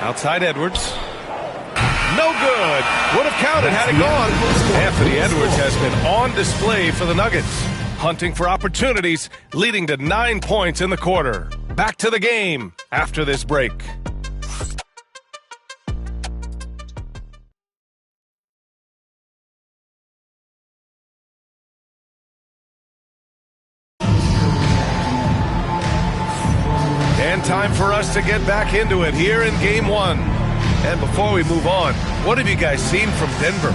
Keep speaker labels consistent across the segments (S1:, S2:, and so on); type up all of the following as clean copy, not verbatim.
S1: Outside Edwards. No good. Would have counted had it gone. Anthony Edwards has been on display for the Nuggets, hunting for opportunities, leading to 9 points in the quarter. Back to the game after this break. And time for us to get back into it here in Game 1. And before we move on, what have you guys seen from Denver?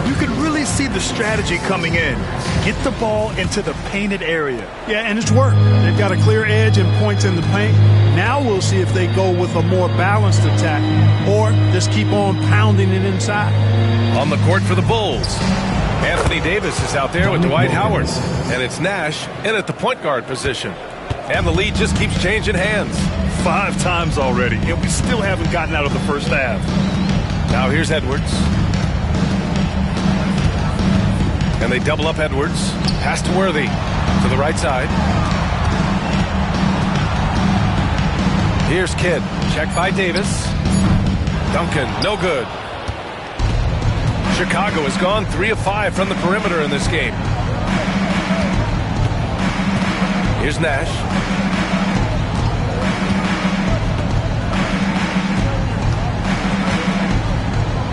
S2: You can really see the strategy coming in. Get the ball into the painted area.
S3: Yeah, and it's worked. They've got a clear edge and points in the paint. Now we'll see if they go with a more balanced attack or just keep on pounding it inside.
S1: On the court for the Bulls, Anthony Davis is out there with Dwight Howard. And it's Nash in at the point guard position. And the lead just keeps changing hands.
S2: 5 times already, and we still haven't gotten out of the first half.
S1: Now here's Edwards. And they double up Edwards. Pass to Worthy to the right side. Here's Kidd. Check by Davis. Duncan, no good. Chicago has gone 3 of 5 from the perimeter in this game. Here's Nash.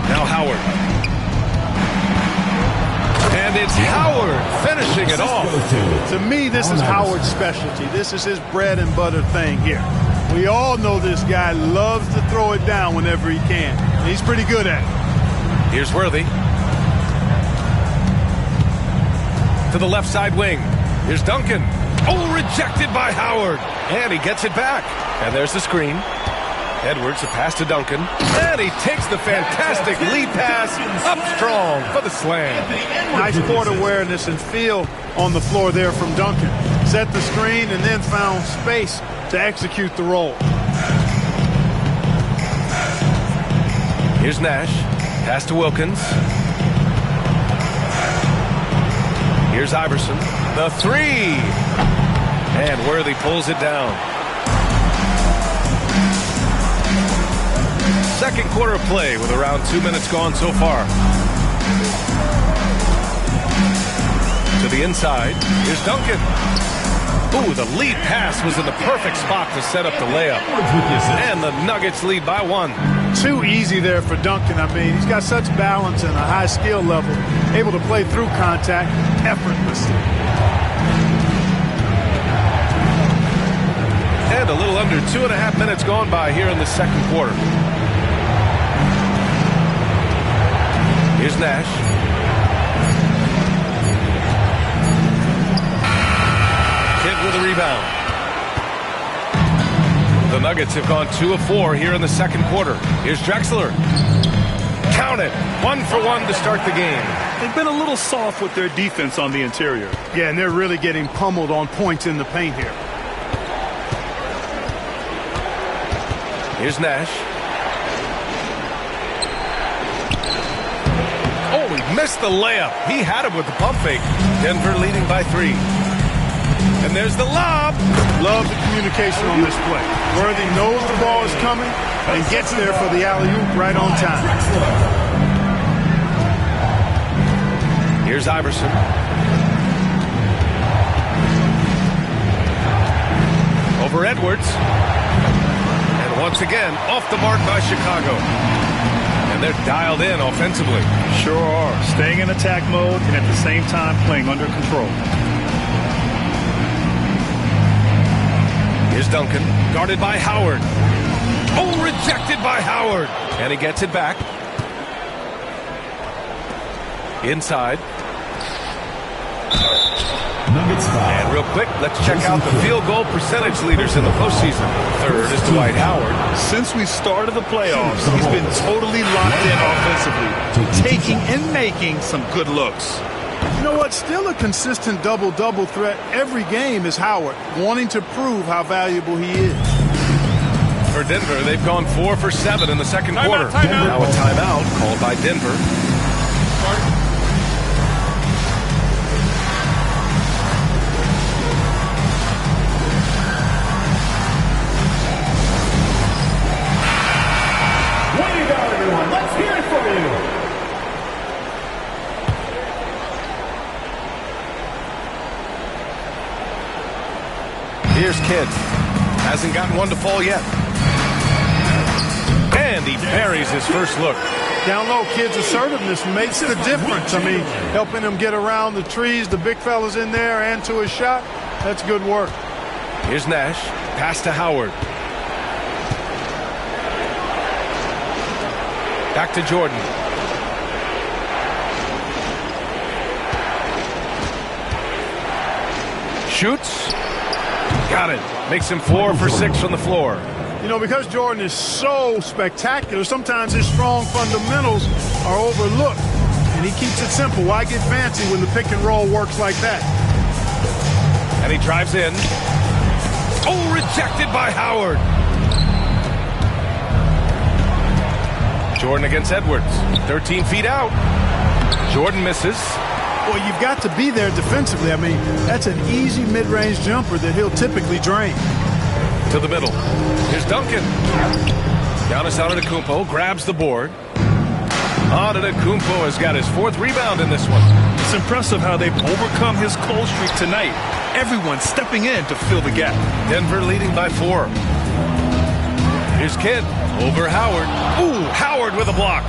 S1: Now Howard. And it's Howard finishing it off.
S3: To me, this is Howard's specialty. This is his bread and butter thing here. We all know this guy loves to throw it down whenever he can. He's pretty good at it.
S1: Here's Worthy. To the left side wing. Here's Duncan. Oh, rejected by Howard. And he gets it back. And there's the screen. Edwards, a pass to Duncan. And he takes the fantastic lead pass up strong for the slam.
S3: Nice court awareness and feel on the floor there from Duncan. Set the screen and then found space to execute the roll.
S1: Here's Nash. Pass to Wilkins. Here's Iverson. The three. And Worthy pulls it down. Second quarter of play with around 2 minutes gone so far. To the inside. Here's Duncan. Ooh, the lead pass was in the perfect spot to set up the layup. And the Nuggets lead by 1.
S3: Too easy there for Duncan. I mean, he's got such balance and a high skill level. Able to play through contact effortlessly.
S1: And a little under 2.5 minutes gone by here in the second quarter. Here's Nash. Kidd with a rebound. The Nuggets have gone 2 of 4 here in the second quarter. Here's Drexler. Count it. 1 for 1 to start the game.
S2: They've been a little soft with their defense on the interior.
S3: Yeah, and they're really getting pummeled on points in the paint here.
S1: Here's Nash. Oh, he missed the layup. He had it with the pump fake. Denver leading by 3. And there's the lob.
S3: Love the communication on this play. Worthy knows the ball is coming and gets there for the alley-oop right on time.
S1: Here's Iverson. Over Edwards. And once again, off the mark by Chicago. And they're dialed in offensively.
S2: Sure are. Staying in attack mode and at the same time playing under control.
S1: Here's Duncan, guarded by Howard. Oh, rejected by Howard. And he gets it back. Inside. And real quick, let's check out the field goal percentage leaders in the postseason. Third is Dwight Howard.
S2: Since we started the playoffs, he's been totally locked in offensively, taking and making some good looks.
S3: You know what? Still a consistent double-double threat every game is Howard, wanting to prove how valuable he is.
S1: For Denver, they've gone 4 for 7 in the second quarter. Now a timeout called by Denver. Here's Kidd. Hasn't gotten one to fall yet. And he buries his first look.
S3: Down low, Kidd's assertiveness makes the difference. I mean, helping him get around the trees, the big fellas in there, and to his shot. That's good work.
S1: Here's Nash. Pass to Howard. Back to Jordan. Shoots. Got it. Makes him 4 for 6 from the floor.
S3: You know, because Jordan is so spectacular, sometimes his strong fundamentals are overlooked. And he keeps it simple. Why get fancy when the pick and roll works like that?
S1: And he drives in. Oh, rejected by Howard. Jordan against Edwards. 13 feet out. Jordan misses.
S3: Well, you've got to be there defensively. I mean, that's an easy mid-range jumper that he'll typically drain.
S1: To the middle. Here's Duncan. Giannis Antetokounmpo grabs the board. Antetokounmpo has got his 4th rebound in this one.
S2: It's impressive how they've overcome his cold streak tonight. Everyone stepping in to fill the gap.
S1: Denver leading by 4. Here's Kidd over Howard. Ooh, Howard with a block.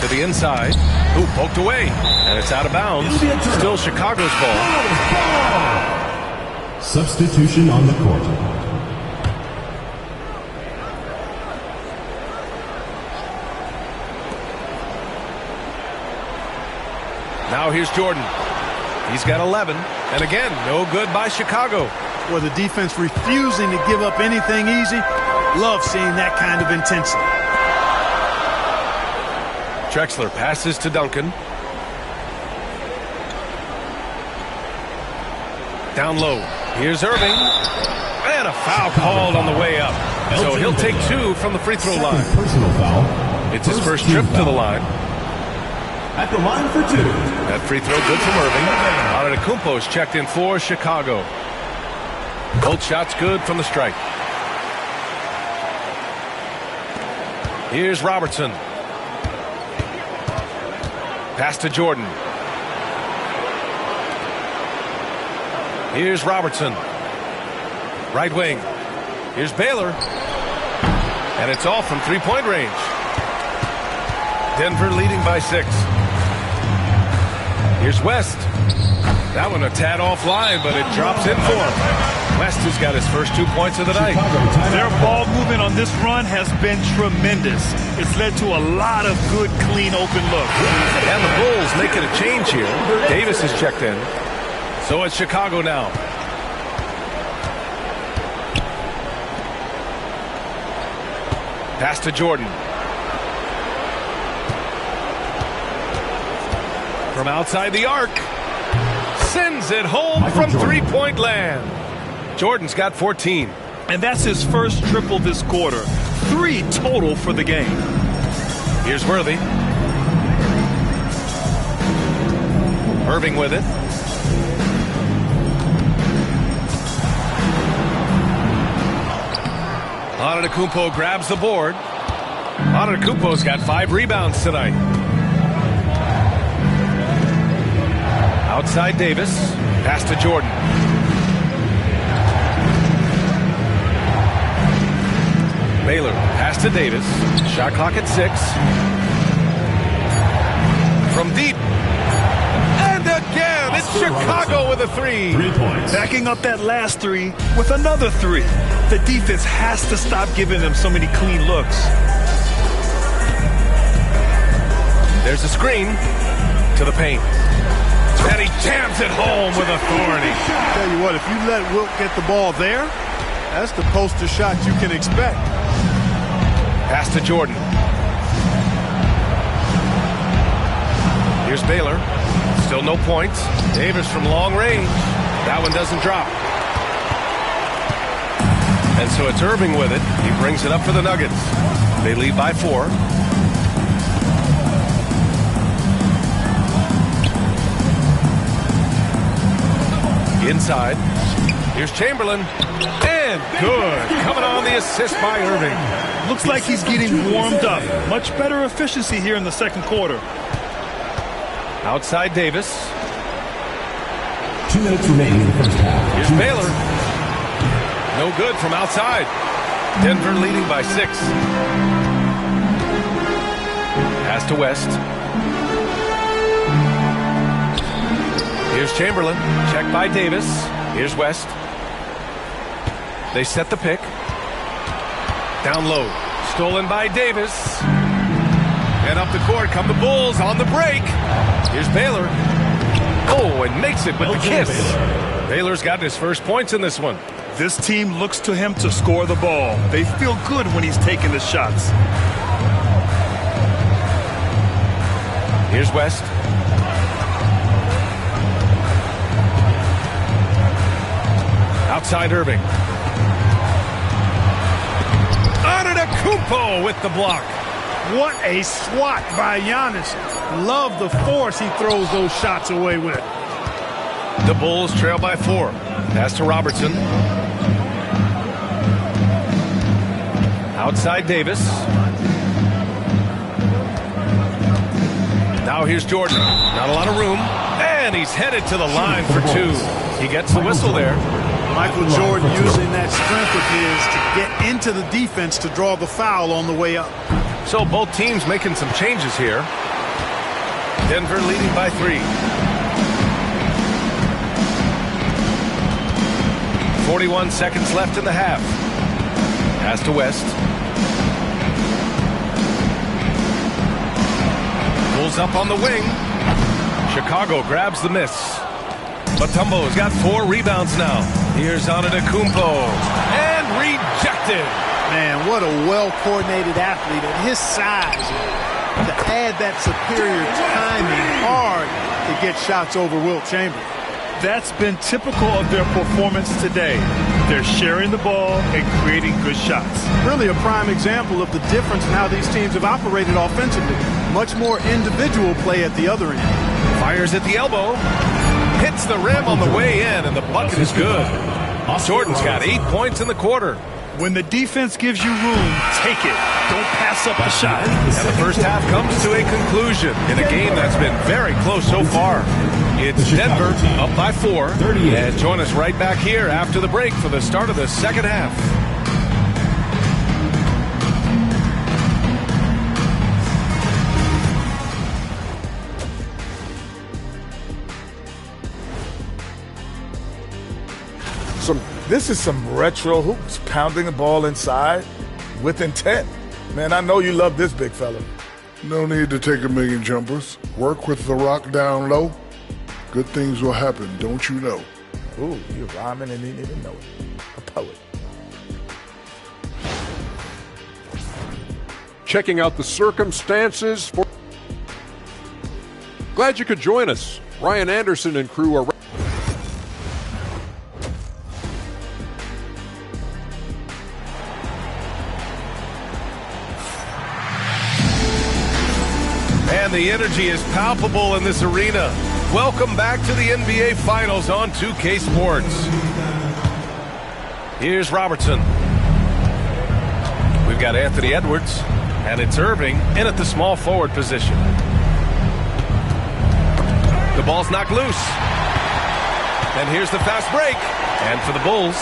S1: To the inside. Ooh, poked away. And it's out of bounds. Still Chicago's ball.
S4: Substitution on the court.
S1: Now here's Jordan. He's got 11. And again, no good by Chicago.
S3: Well, the defense refusing to give up anything easy. Love seeing that kind of intensity.
S1: Drexler passes to Duncan. Down low. Here's Irving. And a foul called on the way up. So he'll take 2 from the free throw line.
S4: Personal foul.
S1: It's his first trip to the line.
S4: At the line for 2.
S1: That free throw good from Irving. Antetokounmpo's checked in for Chicago. Both shots good from the strike. Here's Robertson. Pass to Jordan. Here's Robertson. Right wing. Here's Baylor. And it's off from three-point range. Denver leading by 6. Here's West. That one a tad offline, but it drops in for him. West has got his first 2 points of the night.
S2: Their ball movement on this run has been tremendous. It's led to a lot of good, clean, open looks.
S1: And the Bulls making a change here. Davis is checked in. So it's Chicago now. Pass to Jordan. From outside the arc. Sends it home from three-point land. Jordan's got 14.
S2: And that's his first triple this quarter. 3 total for the game.
S1: Here's Worthy. Irving with it. Antetokounmpo grabs the board. Antetokounmpo's got 5 rebounds tonight. Outside Davis. Pass to Jordan. Baylor. Pass to Davis. Shot clock at 6. From deep. And again, it's Chicago with a 3.
S4: 3 points.
S2: Backing up that last 3 with another 3. The defense has to stop giving them so many clean looks.
S1: There's a screen to the paint. And he jams it home with authority.
S3: Tell you what, if you let Wilt get the ball there, that's the poster shot you can expect.
S1: Pass to Jordan. Here's Baylor. Still no points. Davis from long range. That one doesn't drop. And so it's Irving with it. He brings it up for the Nuggets. They lead by 4. Inside. Here's Chamberlain. And good. Coming on the assist by Irving.
S2: Looks like he's getting warmed up. Much better efficiency here in the second quarter.
S1: Outside Davis.
S4: 2 minutes remaining in the first half.
S1: Here's Baylor. No good from outside. Denver leading by 6. Pass to West. Here's Chamberlain. Check by Davis. Here's West. They set the pick. Down low. Stolen by Davis. And up the court come the Bulls on the break. Here's Baylor. Oh, and makes it with the kiss. Baylor's got his first points in this one.
S2: This team looks to him to score the ball. They feel good when he's taking the shots.
S1: Here's West. Outside Irving. Antetokounmpo with the block.
S3: What a swat by Giannis. Love the force he throws those shots away with.
S1: The Bulls trail by 4. Pass to Robertson. Outside Davis. Now here's Jordan. Not a lot of room. And he's headed to the line for 2. He gets the whistle there.
S3: Michael Jordan using that strength of his to get into the defense to draw the foul on the way up.
S1: So both teams making some changes here. Denver leading by 3. 41 seconds left in the half. Pass to West. Pulls up on the wing. Chicago grabs the miss. Mutombo's got 4 rebounds now. Here's Antetokounmpo. And rejected.
S3: Man, what a well-coordinated athlete at his size. To add that superior timing, hard to get shots over Wilt Chamberlain.
S2: That's been typical of their performance today. They're sharing the ball and creating good shots.
S3: Really a prime example of the difference in how these teams have operated offensively. Much more individual play at the other end.
S1: Fires at the elbow. Hits the rim on the way in, and the bucket is good. Jordan's got 8 points in the quarter.
S2: When the defense gives you room, take it. Don't pass up the shot.
S1: And the first half comes to a conclusion in a game that's been very close so far. It's Denver up by 4. And join us right back here after the break for the start of the second half.
S5: This is some retro hoops, pounding the ball inside with intent. Man, I know you love this big fella.
S6: No need to take a million jumpers. Work with the rock down low. Good things will happen, don't you know?
S5: Ooh, you're rhyming and you didn't even know it. A poet.
S7: Checking out the circumstances for... Glad you could join us. Ryan Anderson and crew are...
S1: And the energy is palpable in this arena. Welcome back to the NBA Finals on 2K Sports. Here's Robertson. We've got Anthony Edwards, and it's Irving in at the small forward position. The ball's knocked loose. And here's the fast break. And for the Bulls,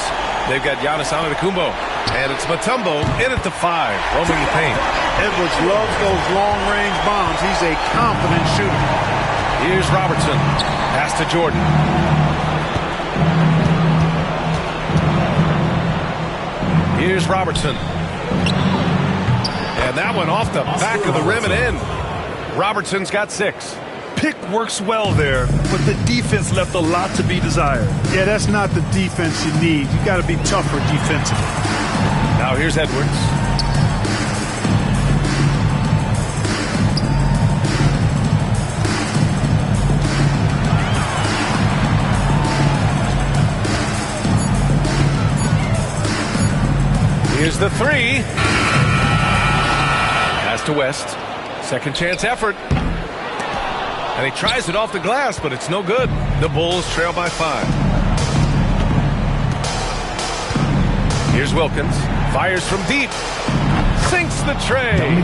S1: they've got Giannis Antetokounmpo. And it's Mutombo in at the 5, roaming the paint.
S3: Edwards loves those long-range bombs. He's a confident shooter.
S1: Here's Robertson. Pass to Jordan. Here's Robertson. And that one off the back of the rim and in. Robertson's got 6.
S2: Pick works well there, but the defense left a lot to be desired.
S3: Yeah, that's not the defense you need. You got to be tougher defensively.
S1: Now here's Edwards. Here's the 3. Pass to West. Second chance effort. And he tries it off the glass, but it's no good. The Bulls trail by 5. Here's Wilkins. Fires from deep. Sinks the tray.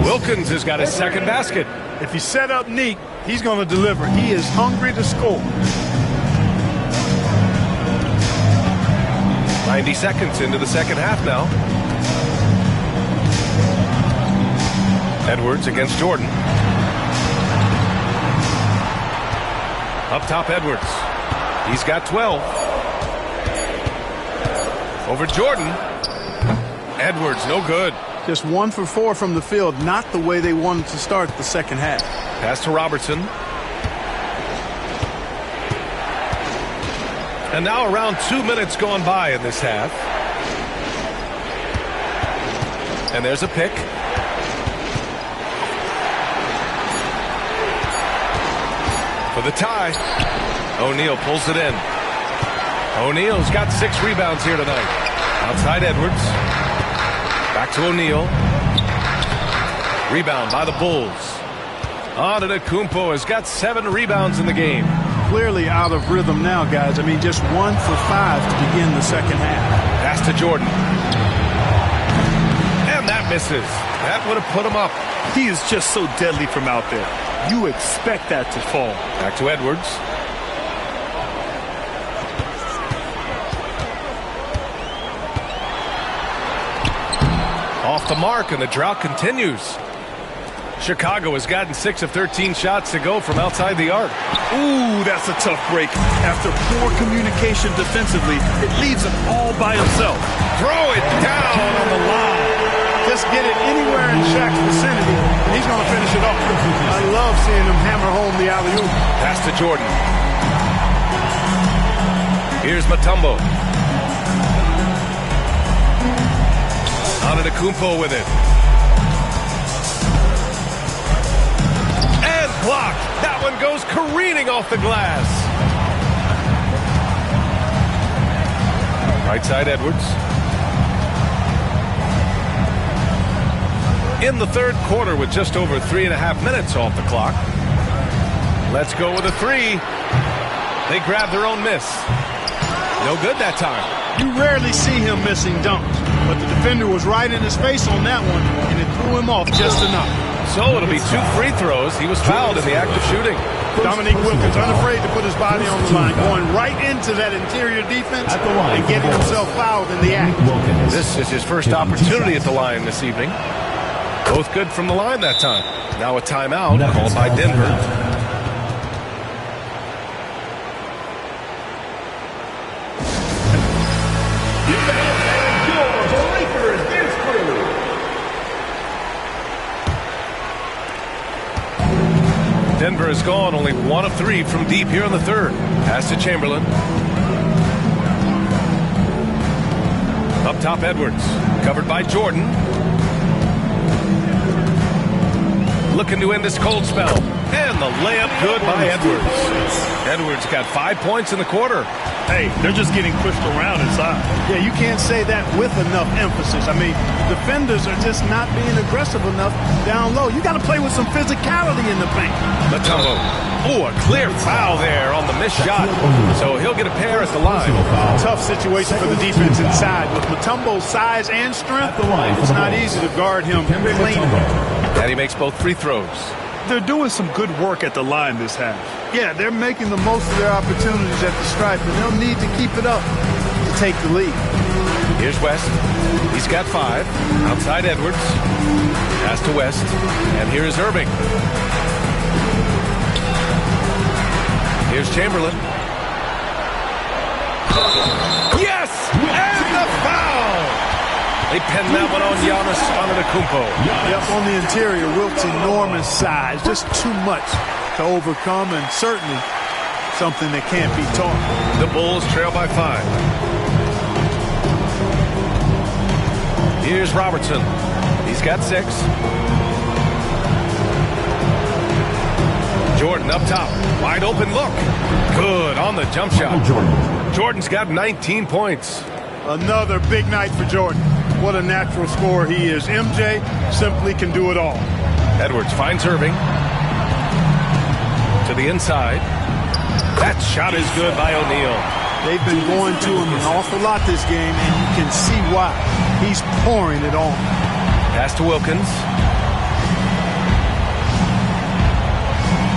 S1: Wilkins has got his second basket.
S3: If you set up neat, he's going to deliver. He is hungry to score.
S1: 90 seconds into the second half now. Edwards against Jordan. Up top, Edwards. He's got 12. Over Jordan. Edwards, no good.
S3: Just 1 for 4 from the field. Not the way they wanted to start the second half.
S1: Pass to Robertson. And now around 2 minutes gone by in this half. And there's a pick. For the tie. O'Neal pulls it in. O'Neal's got 6 rebounds here tonight. Outside Edwards. Back to O'Neal. Rebound by the Bulls. Antetokounmpo has got 7 rebounds in the game.
S3: Clearly out of rhythm now, guys. I mean, just 1 for 5 to begin the second half.
S1: Pass to Jordan. And that misses. That would have put him up.
S2: He is just so deadly from out there. You expect that to fall.
S1: Back to Edwards. Off the mark, and the drought continues. Chicago has gotten 6 of 13 shots to go from outside the arc.
S2: Ooh, that's a tough break. After poor communication defensively, it leaves him all by himself.
S1: Throw it down on the line.
S3: Just get it anywhere in Shaq's vicinity, and he's going to finish it off. I love seeing him hammer home the alley-oop.
S1: Pass to Jordan. Here's Mutombo. Antetokounmpo with it. And blocked. That one goes careening off the glass. Right side, Edwards. In the third quarter with just over 3.5 minutes off the clock. Let's go with a 3. They grab their own miss. No good that time.
S3: You rarely see him missing dunks, but the defender was right in his face on that one, and it threw him off just enough.
S1: So it'll be 2 free throws. He was fouled in the act of shooting.
S3: Dominique Wilkins unafraid to put his body on the line, going right into that interior defense and getting himself fouled in the act.
S1: This is his first opportunity at the line this evening. Both good from the line that time. Now a timeout called by Denver. Denver has gone only 1 of 3 from deep here in the third. Pass to Chamberlain. Up top, Edwards. Covered by Jordan. Looking to end this cold spell. And the layup good by Edwards. Edwards got 5 points in the quarter.
S2: Hey, they're just getting pushed around inside.
S3: Yeah, you can't say that with enough emphasis. I mean, defenders are just not being aggressive enough down low. You got to play with some physicality in the paint.
S1: Mutombo. Oh, a clear foul there on the missed shot. So he'll get a pair at the line.
S3: Tough situation for the defense inside. With Mutombo's size and strength, it's not easy to guard him clean.
S1: And he makes both free throws.
S2: They're doing some good work at the line this half.
S3: Yeah, they're making the most of their opportunities at the stripe, and they'll need to keep it up to take the lead.
S1: Here's West. He's got 5. Outside Edwards. Pass to West. And here is Irving. Here's Chamberlain. Yes! And the foul! They pinned that one on Giannis Antetokounmpo.
S3: Yep, on the interior, Wilt's enormous size. Just too much to overcome, and certainly something that can't be taught.
S1: The Bulls trail by 5. Here's Robertson. He's got 6. Jordan up top. Wide open look. Good on the jump shot. Jordan's got 19 points.
S3: Another big night for Jordan. What a natural scorer he is. MJ simply can do it all.
S1: Edwards finds Irving. To the inside. That shot is good by O'Neal.
S3: They've been going to him an awful lot this game, and you can see why. He's pouring it on.
S1: Pass to Wilkins.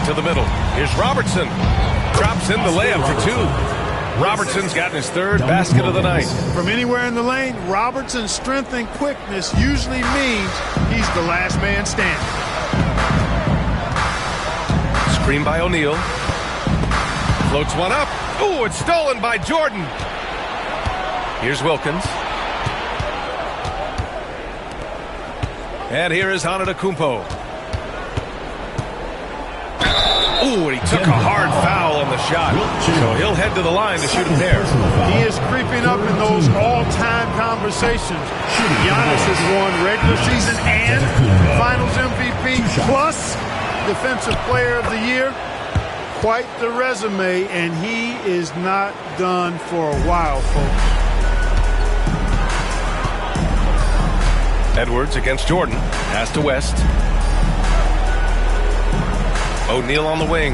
S1: To the middle. Here's Robertson. Drops in the layup for 2. Robertson's gotten his third basket of the night.
S3: From anywhere in the lane, Robertson's strength and quickness usually means he's the last man standing.
S1: Screen by O'Neal. Floats one up. Ooh, it's stolen by Jordan. Here's Wilkins. And here is Antetokounmpo. Ooh, and he took a hard foul on the shot. So he'll head to the line to shoot a pair.
S3: He is creeping up in those all-time conversations. Giannis has won regular season and Finals MVP plus Defensive Player of the Year. Quite the resume, and he is not done for a while, folks.
S1: Edwards against Jordan. Pass to West. O'Neal on the wing.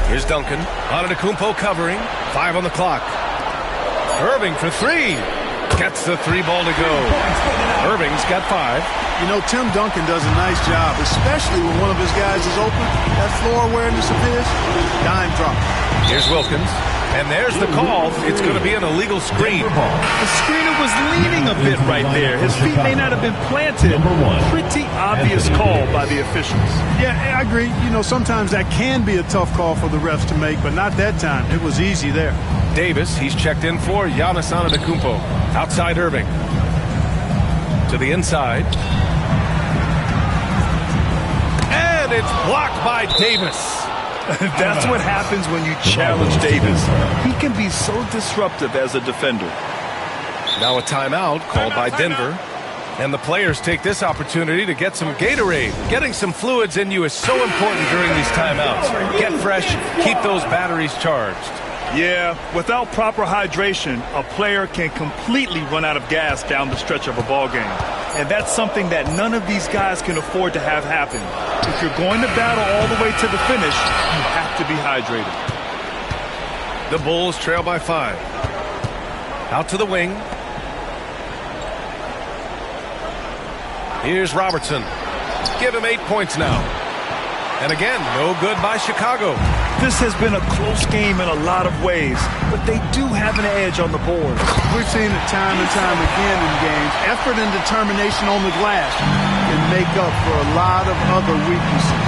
S1: Here's Duncan. Antetokounmpo covering. 5 on the clock. Irving for 3. Gets the 3 ball to go. Irving's got 5.
S3: You know, Tim Duncan does a nice job, especially when one of his guys is open. That floor awareness of his, dime drop.
S1: Here's Wilkins. And there's the call. It's going to be an illegal screen.
S2: The screener was leaning a bit right there. His feet may not have been planted. Pretty obvious call by the officials.
S3: Yeah, I agree. You know, sometimes that can be a tough call for the refs to make, but not that time. It was easy there.
S1: Davis, he's checked in for Giannis Antetokounmpo. Outside Irving. To the inside. And it's blocked by Davis.
S2: That's what happens when you challenge Davis. He can be so disruptive as a defender.
S1: Now a timeout called by Denver. And the players take this opportunity to get some Gatorade. Getting some fluids in you is so important during these timeouts. Get fresh, keep those batteries charged.
S2: Yeah, without proper hydration, a player can completely run out of gas down the stretch of a ball game. And that's something that none of these guys can afford to have happen. If you're going to battle all the way to the finish, you have to be hydrated.
S1: The Bulls trail by 5. Out to the wing. Here's Robertson. Give him 8 points now. And again, no good by Chicago.
S2: This has been a close game in a lot of ways, but they do have an edge on the board.
S3: We've seen it time and time again in games. Effort and determination on the glass can make up for a lot of other weaknesses.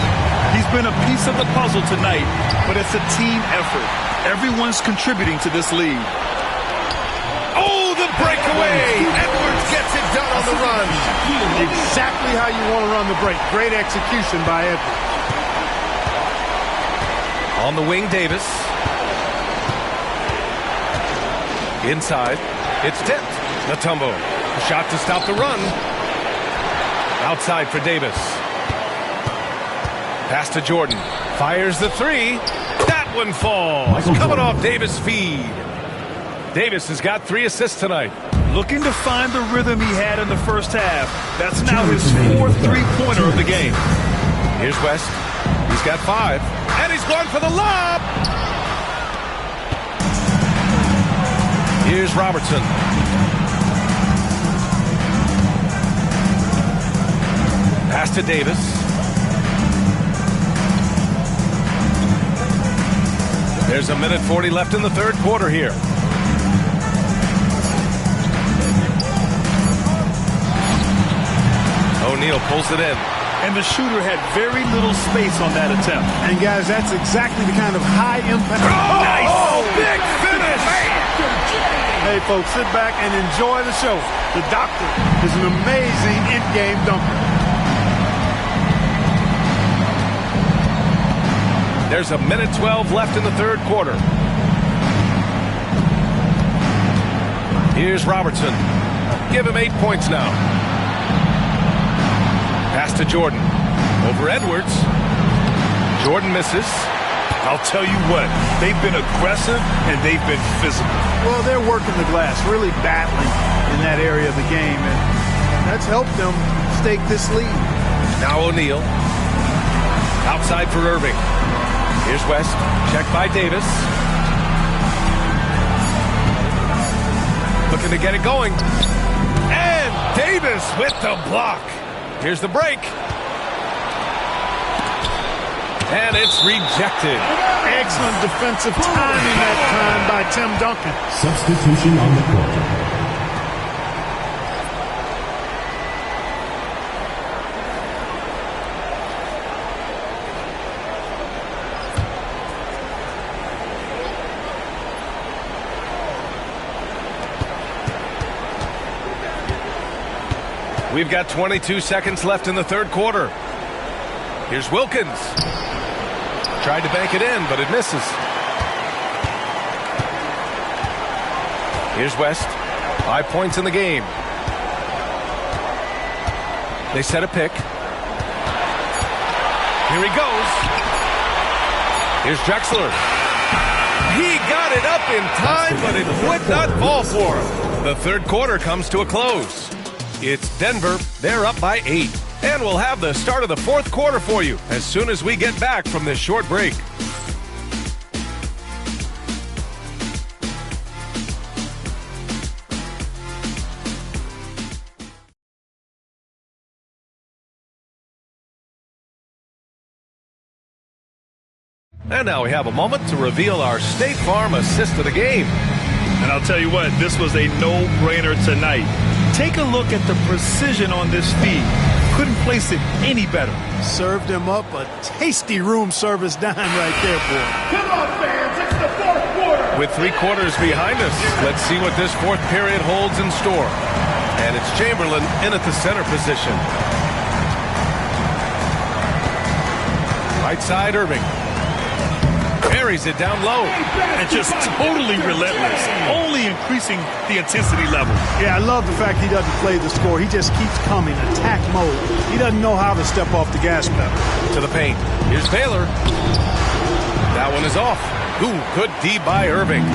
S2: He's been a piece of the puzzle tonight, but it's a team effort. Everyone's contributing to this lead.
S1: Oh, the breakaway! Edwards gets it done on the run.
S3: Exactly how you want to run the break. Great execution by Edwards.
S1: On the wing, Davis. Inside. It's tipped. Mutombo. A shot to stop the run. Outside for Davis. Pass to Jordan. Fires the 3. That one falls. Coming off Davis' feed. Davis has got 3 assists tonight.
S2: Looking to find the rhythm he had in the first half. That's now his 4th three-pointer of the game.
S1: Here's West. He's got 5. And he's going for the lob. Here's Robertson. Pass to Davis. There's 1:40 left in the third quarter here. O'Neal pulls it in.
S2: And the shooter had very little space on that attempt.
S3: And guys, that's exactly the kind of high impact.
S1: Oh, nice! Big finish!
S3: Hey folks, sit back and enjoy the show. The doctor is an amazing in-game dunker.
S1: There's 1:12 left in the third quarter. Here's Robertson. Give him 8 points now. Pass to Jordan. Over Edwards. Jordan misses.
S2: I'll tell you what, they've been aggressive and they've been physical.
S3: Well, they're working the glass, really battling in that area of the game, and that's helped them stake this lead.
S1: Now O'Neal. Outside for Irving. Here's West. Checked by Davis. Looking to get it going. And Davis with the block. Here's the break. And it's rejected.
S3: Excellent defensive timing that time by Tim Duncan.
S4: Substitution on the court.
S1: We've got 22 seconds left in the third quarter. Here's Wilkins. Tried to bank it in, but it misses. Here's West. 5 points in the game. They set a pick. Here he goes. Here's Drexler. He got it up in time, but it would not fall for him. The third quarter comes to a close. It's Denver. They're up by 8. And we'll have the start of the fourth quarter for you as soon as we get back from this short break. And now we have a moment to reveal our State Farm assist of the game.
S2: And I'll tell you what, this was a no-brainer tonight. Take a look at the precision on this feed. Couldn't place it any better.
S3: Served him up a tasty room service dime right there, boy.
S8: Come on, fans, it's the fourth quarter.
S1: With 3 quarters behind us, let's see what this fourth period holds in store. And it's Chamberlain in at the center position. Right side, Irving. Buries it down low.
S2: And just totally relentless, only increasing the intensity level.
S3: Yeah, I love the fact he doesn't play the score. He just keeps coming, attack mode. He doesn't know how to step off the gas pedal.
S1: To the paint. Here's Baylor. That one is off. Ooh, good D by Irving.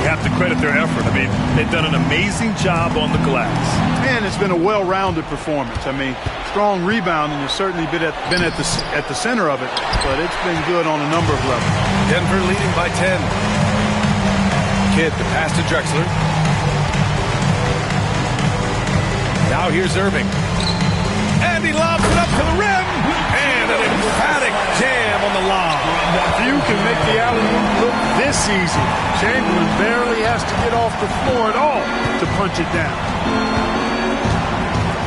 S2: You have to credit their effort. I mean, they've done an amazing job on the glass.
S3: And it's been a well-rounded performance. I mean, strong rebounding has certainly been at the center of it, but it's been good on a number of levels.
S1: Denver leading by 10. Kidd to pass to Drexler. Now here's Irving. And he lobs it up to the rim. And an emphatic jam on the lob.
S3: Few can make the alley-oop look this easy. Chamberlain barely has to get off the floor at all to punch it down.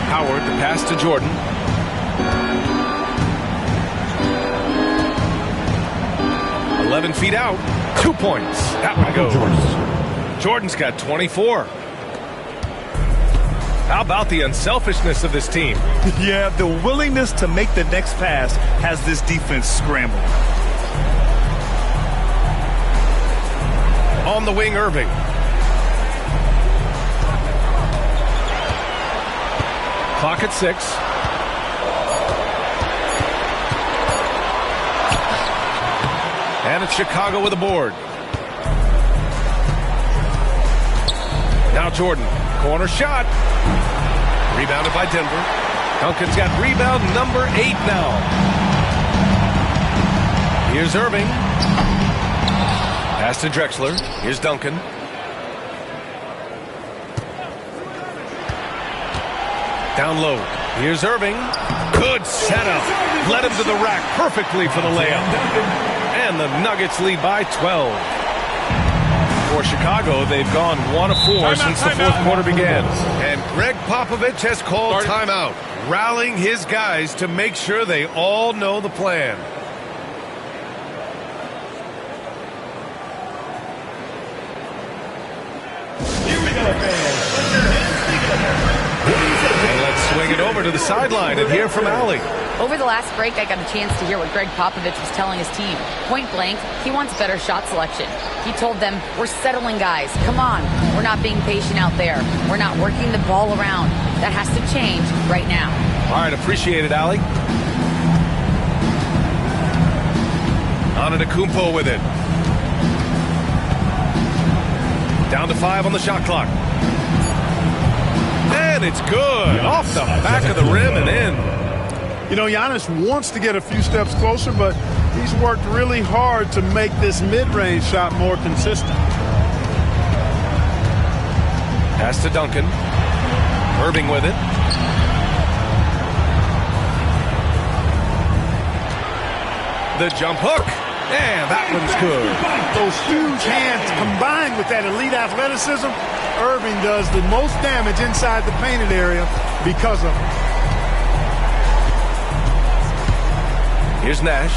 S1: Howard to pass to Jordan. "11 feet out. 2 points. That one goes. Jordan's got 24. How about the unselfishness of this team?
S2: Yeah, the willingness to make the next pass has this defense scrambled.
S1: On the wing, Irving. Clock at 6. And it's Chicago with a board. Now Jordan. Corner shot. Rebounded by Denver. Duncan's got rebound number 8 now. Here's Irving. Pass to Drexler. Here's Duncan. Down low. Here's Irving. Good setup. Led him to the rack perfectly for the layup. And the Nuggets lead by 12. For Chicago, they've gone 1 of 4 since the fourth quarter began. And Greg Popovich has called timeout, rallying his guys to make sure they all know the plan. And let's swing it over to the sideline and hear from Allie.
S9: Over the last break, I got a chance to hear what Greg Popovich was telling his team. Point blank, he wants better shot selection. He told them, we're settling guys. Come on. We're not being patient out there. We're not working the ball around. That has to change right now.
S1: All right, appreciate it, Allie. Antetokounmpo with it. Down to 5 on the shot clock. And it's good. Off the back of the rim and in.
S3: You know, Giannis wants to get a few steps closer, but he's worked really hard to make this mid-range shot more consistent.
S1: Pass to Duncan. Irving with it. The jump hook. And that one's good.
S3: Those huge hands combined with that elite athleticism, Irving does the most damage inside the painted area because of it.
S1: Here's Nash.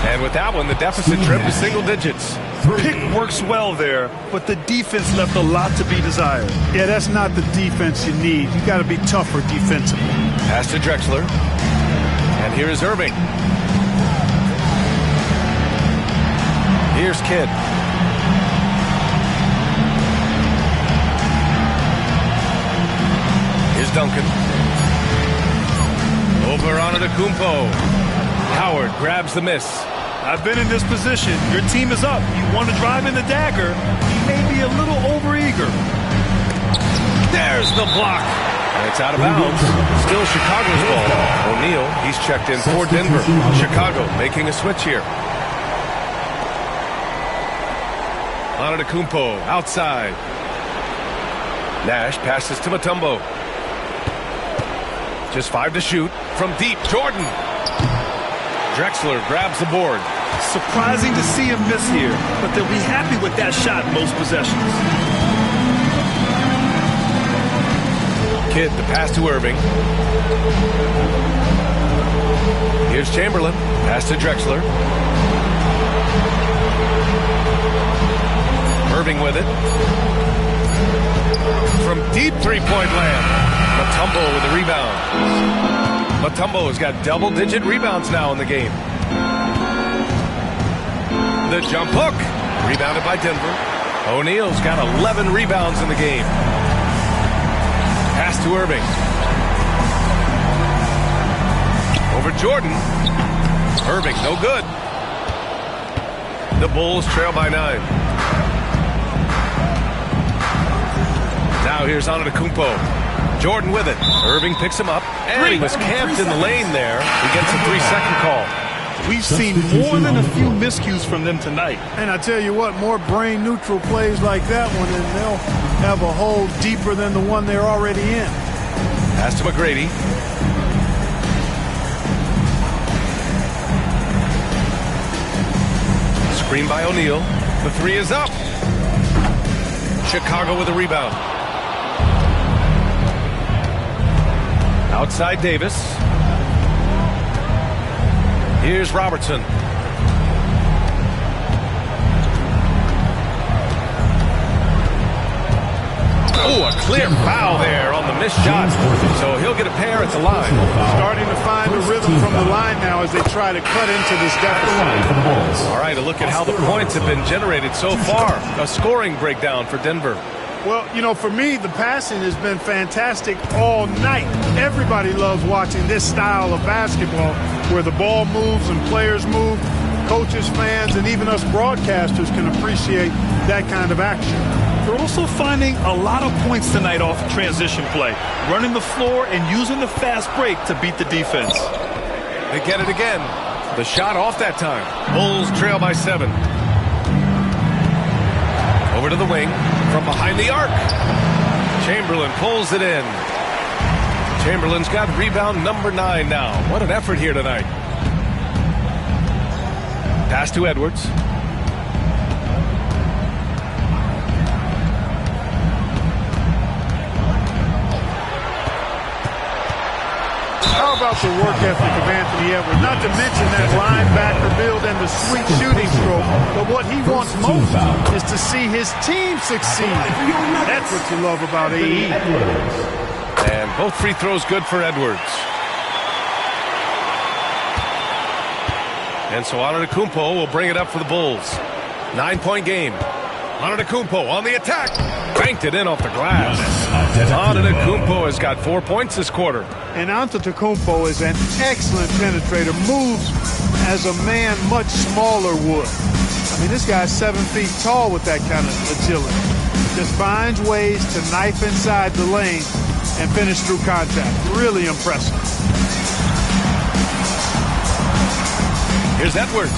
S1: And with that one, the deficit tripped to single digits.
S2: Pick works well there, but the defense left a lot to be desired.
S3: Yeah, that's not the defense you need. You got to be tougher defensively.
S1: Pass to Drexler. And here is Irving. Here's Kidd. Here's Duncan. Over on Antetokounmpo. Howard grabs the miss.
S2: I've been in this position. Your team is up. You want to drive in the dagger. He may be a little overeager.
S1: There's the block. And it's out of bounds. Still Chicago's ball. O'Neal, he's checked in for Denver. Chicago making a switch here. Antetokounmpo outside. Nash passes to Mutombo. Just 5 to shoot. From deep, Jordan. Drexler grabs the board.
S2: Surprising to see him miss here, but they'll be happy with that shot most possessions.
S1: Kidd, the pass to Irving. Here's Chamberlain. Pass to Drexler. Irving with it. From deep three-point land. Mutombo with the rebound. Mutombo has got double-digit rebounds now in the game. The jump hook. Rebounded by Denver. O'Neal's got 11 rebounds in the game. Pass to Irving. Over Jordan. Irving, no good. The Bulls trail by 9. Now here's Antetokounmpo. Jordan with it. Irving picks him up. And he was camped in the lane there. He gets a 3-second call.
S2: We've seen more than a few miscues from them tonight.
S3: And I tell you what, more brain-neutral plays like that one, and they'll have a hole deeper than the one they're already in.
S1: Pass to McGrady. Screen by O'Neal. The 3 is up. Chicago with a rebound. Outside Davis. Here's Robertson. Oh, a clear foul there on the missed shot. So he'll get a pair at the line.
S3: Starting to find a rhythm from the line now as they try to cut into this deficit.
S1: All right, a look at how the points have been generated so far. A scoring breakdown for Denver.
S3: Well, you know, for me, the passing has been fantastic all night. Everybody loves watching this style of basketball where the ball moves and players move. Coaches, fans, and even us broadcasters can appreciate that kind of action.
S2: They're also finding a lot of points tonight off transition play, running the floor and using the fast break to beat the defense.
S1: They get it again. The shot off that time. Bulls trail by 7. Over to the wing. From behind the arc. Chamberlain pulls it in. Chamberlain's got rebound number 9 now. What an effort here tonight. Pass to Edwards.
S3: How about the work ethic of Anthony Edwards? Not to mention that linebacker build and the sweet shooting stroke. But what he wants most is to see his team succeed. That's what you love about AE.
S1: And both free throws good for Edwards. And so Antetokounmpo will bring it up for the Bulls. 9-point game. Antetokounmpo on the attack. Banked it in off the glass. Antetokounmpo has got 4 points this quarter.
S3: And Antetokounmpo is an excellent penetrator. Moves as a man much smaller would. I mean, this guy's 7 feet tall with that kind of agility. Just finds ways to knife inside the lane and finish through contact. Really impressive.
S1: Here's Edwards.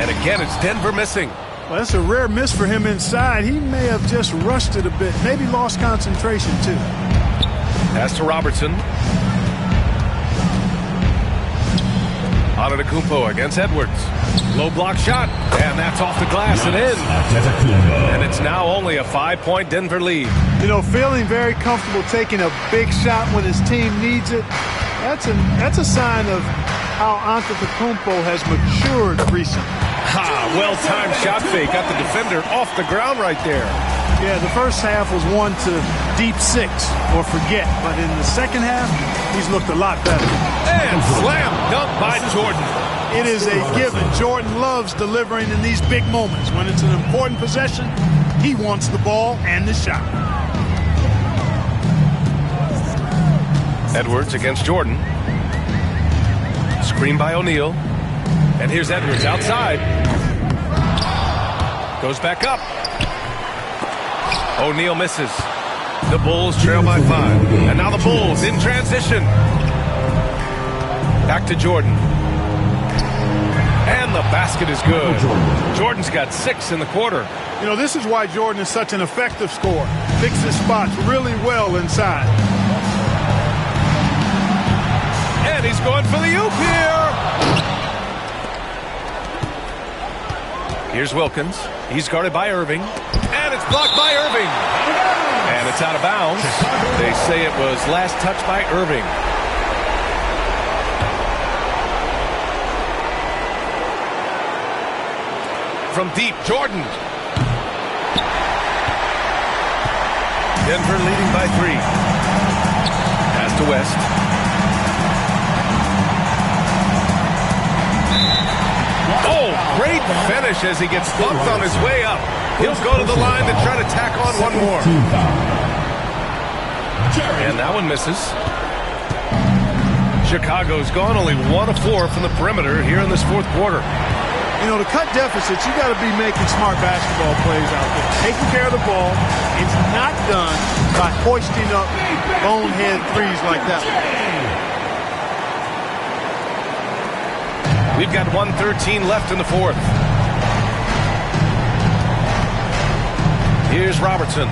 S1: And again, it's Denver missing.
S3: Well, that's a rare miss for him inside. He may have just rushed it a bit. Maybe lost concentration, too.
S1: Pass to Robertson. Antetokounmpo against Edwards. Low block shot, and that's off the glass and in. And it's now only a 5-point Denver lead.
S3: You know, feeling very comfortable taking a big shot when his team needs it. That's a sign of how Antetokounmpo has matured recently.
S1: Well-timed shot fake. Got the defender off the ground right there.
S3: Yeah, the first half was 1 to deep 6 or forget. But in the second half, he's looked a lot better.
S1: And slam dunk by Jordan.
S3: It is a given. Jordan loves delivering in these big moments. When it's an important possession, he wants the ball and the shot.
S1: Edwards against Jordan. Screen by O'Neal. And here's Edwards outside. Goes back up. O'Neal misses. The Bulls trail by 5. And now the Bulls in transition. Back to Jordan. And the basket is good. Jordan's got 6 in the quarter.
S3: You know, this is why Jordan is such an effective scorer. Picks his spots really well inside.
S1: And he's going for the oop here. Here's Wilkins. He's guarded by Irving. And it's blocked by Irving. And it's out of bounds. They say it was last touched by Irving. From deep, Jordan. Denver leading by 3. Pass to West. Oh, great finish as he gets bumped on his way up. He'll go to the line to try to tack on one more. And that one misses. Chicago's gone only 1 of 4 from the perimeter here in this fourth quarter.
S3: You know, to cut deficits, you got to be making smart basketball plays out there. Taking care of the ball. It's not done by hoisting up bonehead threes like that.
S1: We've got 1:13 left in the fourth. Here's Robertson.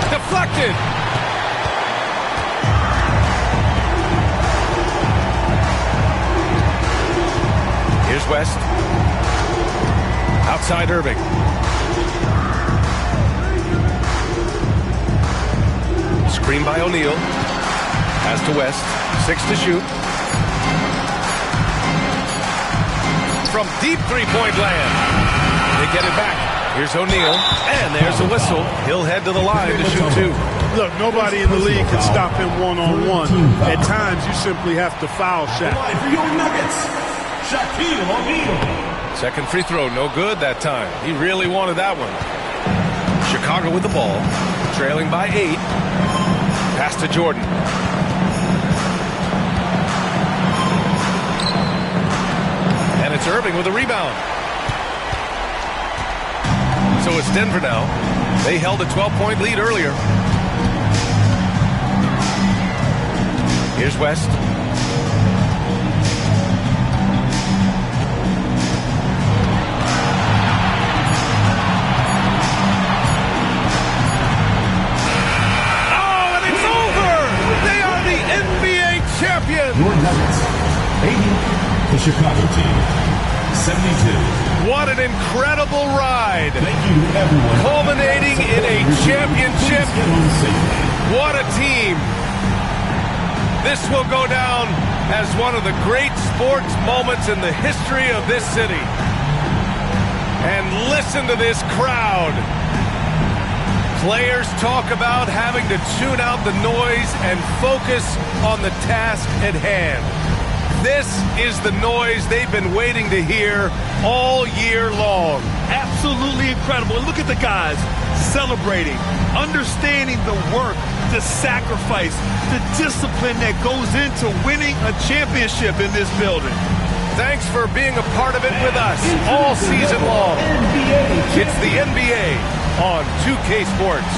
S1: Deflected. Here's West. Outside Irving. Screen by O'Neal. Pass to West. 6 to shoot. From deep three-point land. They get it back. Here's O'Neal. And there's a whistle. He'll head to the line to shoot 2.
S3: Look, nobody in the league can stop him one-on-one. At times, you simply have to foul Shaq.
S1: Second free throw, no good that time. He really wanted that one. Chicago with the ball, trailing by 8. Pass to Jordan. And it's Irving with a rebound. So it's Denver now. They held a 12-point lead earlier. Here's West.
S4: Your Nuggets, 80. The Chicago team, 72.
S1: What an incredible ride.
S4: Thank you, everyone.
S1: Culminating in a championship. What a team. This will go down as one of the great sports moments in the history of this city. And listen to this crowd. Players talk about having to tune out the noise and focus on the task at hand. This is the noise they've been waiting to hear all year long.
S2: Absolutely incredible. And look at the guys celebrating, understanding the work, the sacrifice, the discipline that goes into winning a championship in this building.
S1: Thanks for being a part of it with us all season long. It's the NBA on 2K Sports.